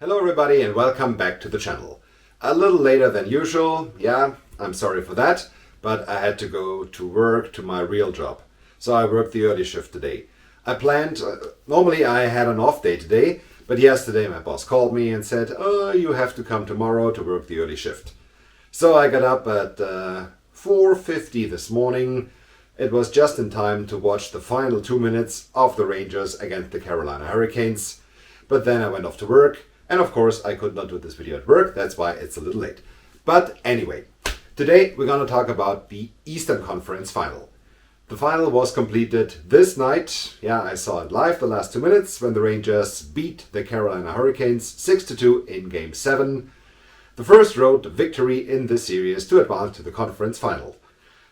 Hello everybody and welcome back to the channel. A little later than usual, yeah, I'm sorry for that, but I had to go to work to my real job. So I worked the early shift today. I planned, normally I had an off day today, but yesterday my boss called me and said, oh, you have to come tomorrow to work the early shift. So I got up at 4:50 this morning. It was just in time to watch the final 2 minutes of the Rangers against the Carolina Hurricanes. But then I went off to work. And of course, I could not do this video at work, that's why it's a little late. But anyway, today we're going to talk about the Eastern Conference Final. The final was completed this night. Yeah, I saw it live the last 2 minutes when the Rangers beat the Carolina Hurricanes 6-2 in Game 7. The first road victory in this series to advance to the conference final.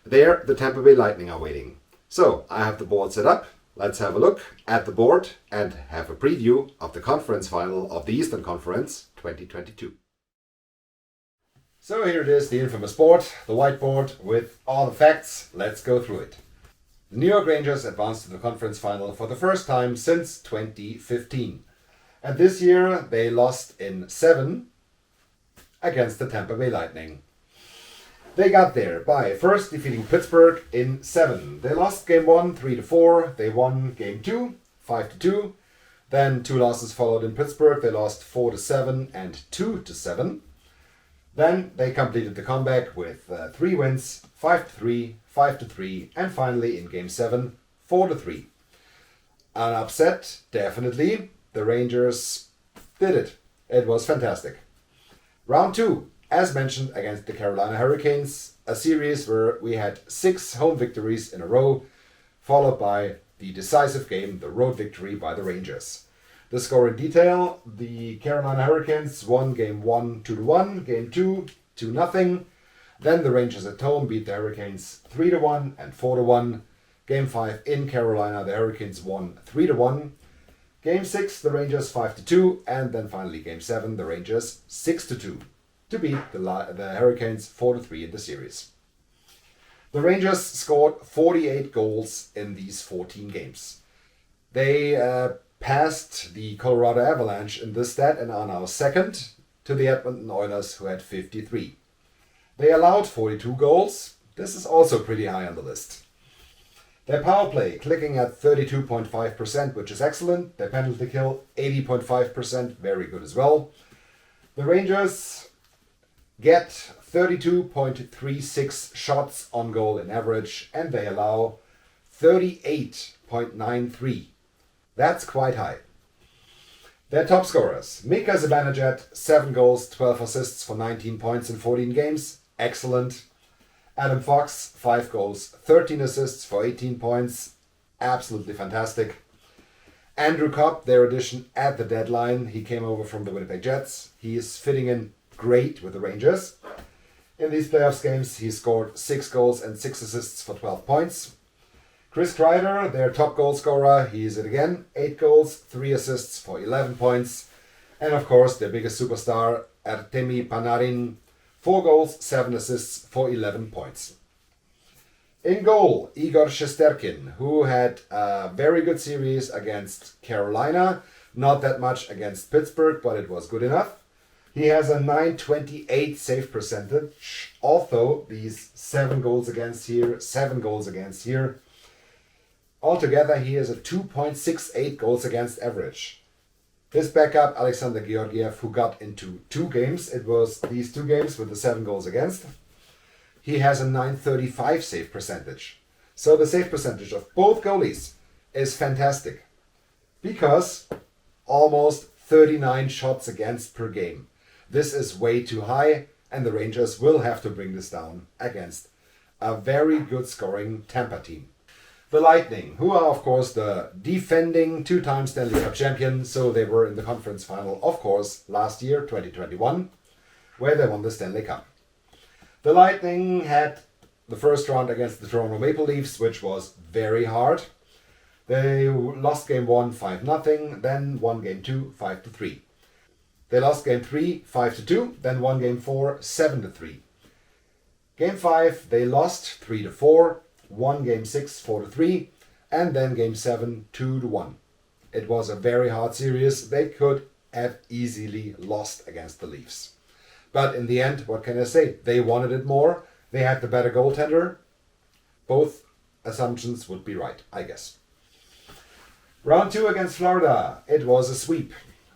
There, the Tampa Bay Lightning are waiting. So, I have the board set up. Let's have a look at the board and have a preview of the conference final of the Eastern Conference 2022. So here it is, the infamous board, the whiteboard with all the facts. Let's go through it. The New York Rangers advanced to the conference final for the first time since 2015. And this year they lost in 7 against the Tampa Bay Lightning. They got there by first defeating Pittsburgh in 7. They lost Game 1 3-4. They won Game 2 5-2. Then 2 losses followed in Pittsburgh. They lost 4-7 and 2-7. Then they completed the comeback with 3 wins, 5-3, 5-3, and finally in Game 7, 4-3. An upset, definitely. The Rangers did it. It was fantastic. Round 2. As mentioned, against the Carolina Hurricanes, a series where we had 6 home victories in a row, followed by the decisive game, the road victory by the Rangers. The score in detail, the Carolina Hurricanes won Game 1 2-1, Game 2 2-0. Then the Rangers at home beat the Hurricanes 3-1 and 4-1. Game 5 in Carolina, the Hurricanes won 3-1. Game 6, the Rangers 5-2, and then finally Game 7, the Rangers 6-2. To beat the Hurricanes 4-3 in the series. The Rangers scored 48 goals in these 14 games. They passed the Colorado Avalanche in this stat and are now second to the Edmonton Oilers, who had 53. They allowed 42 goals. This is also pretty high on the list. Their power play clicking at 32.5%, which is excellent. Their penalty kill 80.5%, very good as well. The Rangers get 32.36 shots on goal in average, and they allow 38.93. That's quite high. Their top scorers, Mika Zibanejad, 7 goals, 12 assists for 19 points in 14 games. Excellent. Adam Fox, 5 goals, 13 assists for 18 points. Absolutely fantastic. Andrew Copp, their addition at the deadline. He came over from the Winnipeg Jets. He is fitting in great with the Rangers. In these playoffs games, he scored 6 goals and 6 assists for 12 points. Chris Kreider, their top goal scorer, he is it again. 8 goals, 3 assists for 11 points. And of course, their biggest superstar, Artemi Panarin, 4 goals, 7 assists for 11 points. In goal, Igor Shesterkin, who had a very good series against Carolina. Not that much against Pittsburgh, but it was good enough. He has a .928 save percentage, although these 7 goals against here, 7 goals against here. Altogether, he has a 2.68 goals against average. His backup, Alexander Georgiev, who got into 2 games, it was these 2 games with the 7 goals against. He has a .935 save percentage. So the save percentage of both goalies is fantastic, because almost 39 shots against per game. This is way too high, and the Rangers will have to bring this down against a very good scoring Tampa team. The Lightning, who are of course the defending 2-time Stanley Cup champion, so they were in the conference final, of course, last year, 2021, where they won the Stanley Cup. The Lightning had the first round against the Toronto Maple Leafs, which was very hard. They lost Game 1 5-0, then won Game 2 5-3. They lost Game 3 5-2, then won Game 4 7-3. Game 5 they lost 3-4, won Game 6 4-3, and then Game 7 2-1. It was a very hard series. They could have easily lost against the Leafs. But in the end, what can I say? They wanted it more. They had the better goaltender. Both assumptions would be right, I guess. Round 2 against Florida. It was a sweep.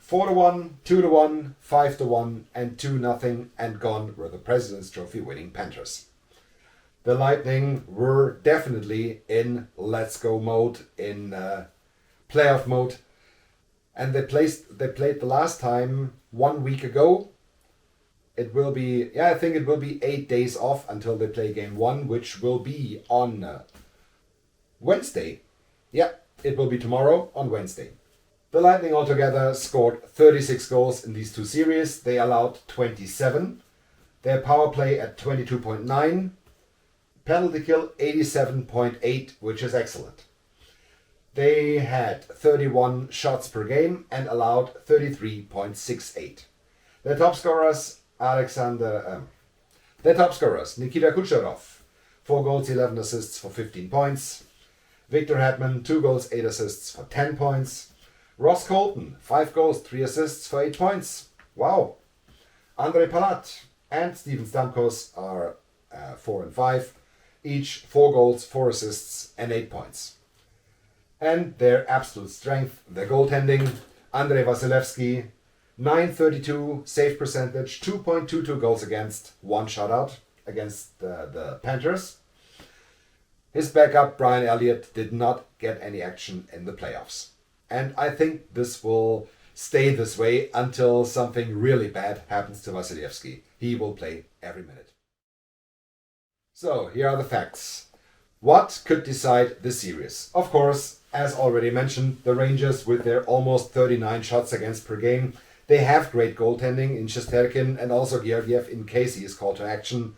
4-1, 2-1, 5-1, and 2-0, and gone were the President's Trophy winning Panthers. The Lightning were definitely in let's go mode, in playoff mode. And they played the last time 1 week ago. It will be, I think it will be 8 days off until they play game 1, which will be on Wednesday. Yeah, it will be tomorrow on Wednesday. The Lightning altogether scored 36 goals in these two series. They allowed 27. Their power play at 22.9. Penalty kill 87.8, which is excellent. They had 31 shots per game and allowed 33.68. Their top scorers, Nikita Kucherov, 4 goals, 11 assists for 15 points. Victor Hedman, 2 goals, 8 assists for 10 points. Ross Colton, 5 goals, 3 assists for 8 points. Wow. Andrei Palat and Steven Stamkos are 4 and 5. Each 4 goals, 4 assists and 8 points. And their absolute strength, their goaltending, Andrei Vasilevsky, 932 save percentage, 2.22 goals against, 1 shutout against the Panthers. His backup, Brian Elliott, did not get any action in the playoffs. And I think this will stay this way until something really bad happens to Vasilevsky. He will play every minute. So, here are the facts. What could decide this series? Of course, as already mentioned, the Rangers with their almost 39 shots against per game. They have great goaltending in Shesterkin and also Georgiev in case he is called to action.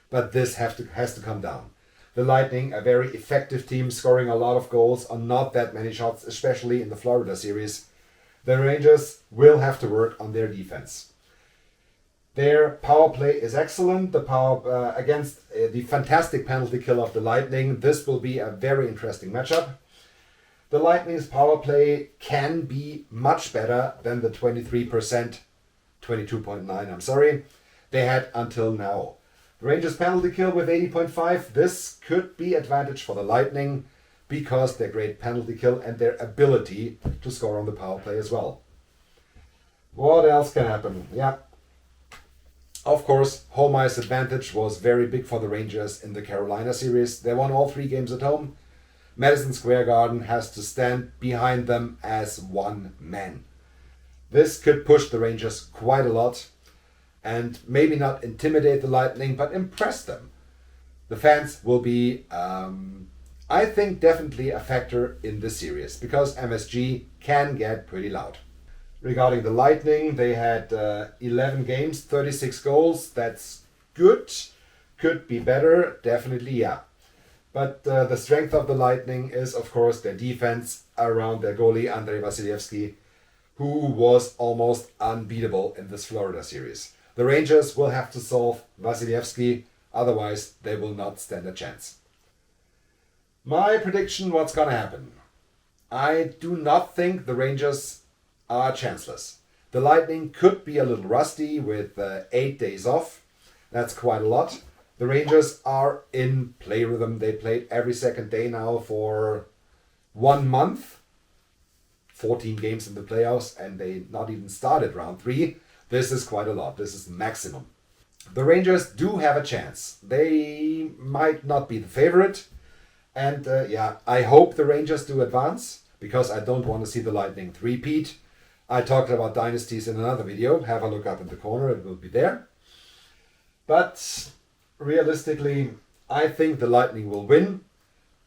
But this has to come down. The Lightning, a very effective team, scoring a lot of goals on not that many shots, especially in the Florida series. The Rangers will have to work on their defense. Their power play is excellent. The power against the fantastic penalty kill of the Lightning. This will be a very interesting matchup. The Lightning's power play can be much better than the 22.9, they had until now. Rangers penalty kill with 80.5. This could be advantage for the Lightning because their great penalty kill and their ability to score on the power play as well. What else can happen? Yeah. Of course, home ice advantage was very big for the Rangers in the Carolina series. They won all 3 games at home. Madison Square Garden has to stand behind them as one man. This could push the Rangers quite a lot and maybe not intimidate the Lightning, but impress them. The fans will be, I think, definitely a factor in this series because MSG can get pretty loud. Regarding the Lightning, they had 11 games, 36 goals. That's good. Could be better, definitely, yeah. But the strength of the Lightning is, of course, their defense around their goalie, Andrei Vasilevsky, who was almost unbeatable in this Florida series. The Rangers will have to solve Vasilevsky, otherwise they will not stand a chance. My prediction, what's going to happen? I do not think the Rangers are chanceless. The Lightning could be a little rusty with 8 days off. That's quite a lot. The Rangers are in play rhythm. They played every second day now for 1 month. 14 games in the playoffs, and they not even started round 3. This is quite a lot. This is maximum. The Rangers do have a chance. They might not be the favorite. And I hope the Rangers do advance because I don't want to see the Lightning three-peat. I talked about dynasties in another video. Have a look up in the corner. It will be there. But realistically, I think the Lightning will win.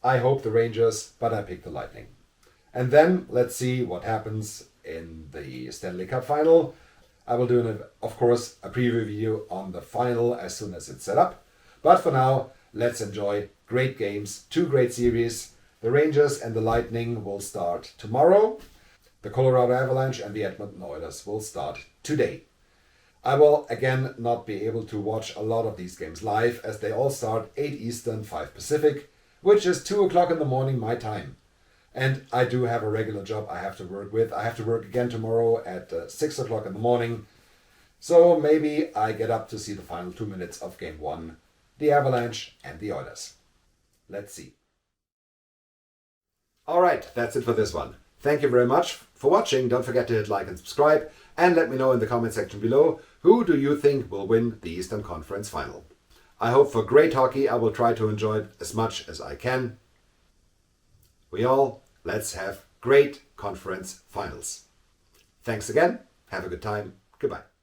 I hope the Rangers, but I pick the Lightning. And then let's see what happens in the Stanley Cup Final. I will do, of course, a preview video on the final as soon as it's set up. But for now, let's enjoy great games, 2 great series. The Rangers and the Lightning will start tomorrow. The Colorado Avalanche and the Edmonton Oilers will start today. I will again not be able to watch a lot of these games live as they all start 8 Eastern, 5 Pacific, which is 2 o'clock in the morning my time. And I do have a regular job I have to work with. I have to work again tomorrow at 6 o'clock in the morning. So maybe I get up to see the final 2 minutes of Game 1, the Avalanche and the Oilers. Let's see. Alright, that's it for this one. Thank you very much for watching. Don't forget to hit like and subscribe. And let me know in the comment section below, who do you think will win the Eastern Conference Final? I hope for great hockey. I will try to enjoy it as much as I can. Let's have great conference finals. Thanks again. Have a good time. Goodbye.